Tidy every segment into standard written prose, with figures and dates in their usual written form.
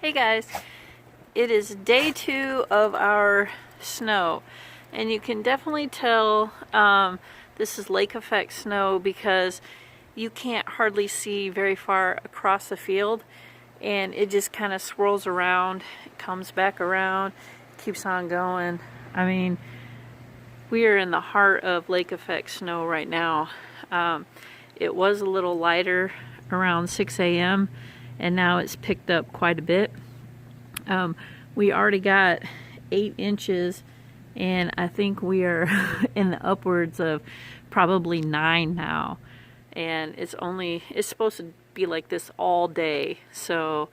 Hey guys, it is day 2 of our snow, and you can definitely tell this is lake effect snow because you can't hardly see very far across the field, and it just kind of swirls around, comes back around, keeps on going. I mean, we are in the heart of lake effect snow right now. It was a little lighter around 6 a.m. and now it's picked up quite a bit. We already got 8 inches, and I think we are in the upwards of probably 9 now, and it's supposed to be like this all day, so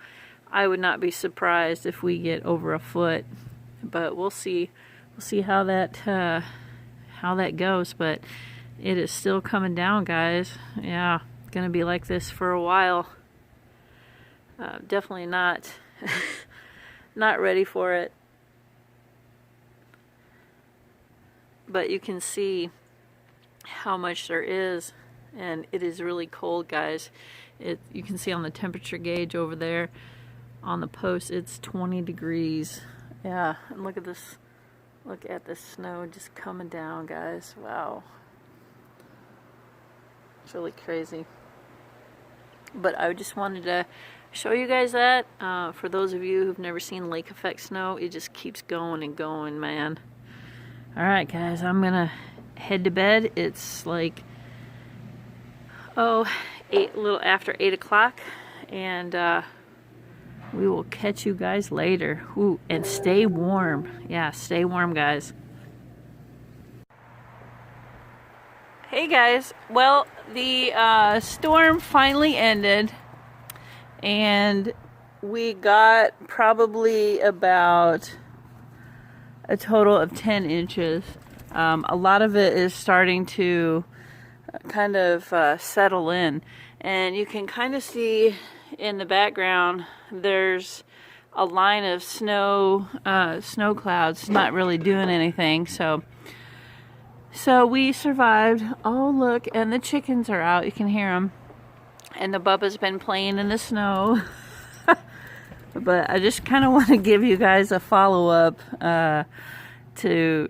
I would not be surprised if we get over a foot, but we'll see how that goes. But it is still coming down, guys. Yeah, it's gonna be like this for a while. Definitely not not ready for it, but you can see how much there is, and it is really cold, guys. You can see on the temperature gauge over there on the post, it's 20 degrees. Yeah, and look at this. Look at the snow just coming down, guys. Wow. It's really crazy. But I just wanted to show you guys that. For those of you who've never seen lake effect snow, it just keeps going and going, man. Alright guys, I'm gonna head to bed. It's like, a little after 8 o'clock, and we will catch you guys later. Ooh, and stay warm. Yeah, stay warm, guys. Hey guys, well, the storm finally ended, and we got probably about a total of 10 inches. A lot of it is starting to kind of settle in, and you can kind of see in the background there's a line of snow clouds not really doing anything, so we survived. Oh look, and the chickens are out, you can hear them, and the Bubba's been playing in the snow. But I just kind of want to give you guys a follow-up to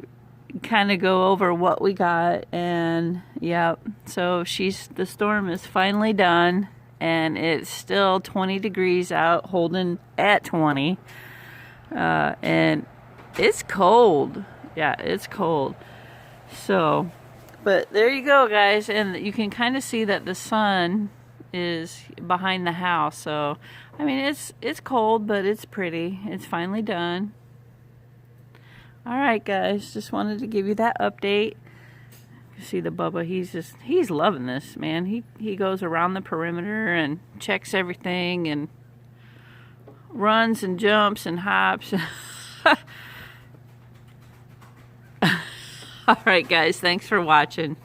kind of go over what we got. And yeah, so the storm is finally done, and it's still 20 degrees out, holding at 20, and it's cold. Yeah, it's cold. So, but there you go, guys, and you can kind of see that the sun is behind the house. So I mean, it's cold, but it's pretty. It's finally done. All right, guys, just wanted to give you that update. You see the Bubba, he's loving this, man. He goes around the perimeter and checks everything and runs and jumps and hops. All right, guys, thanks for watching.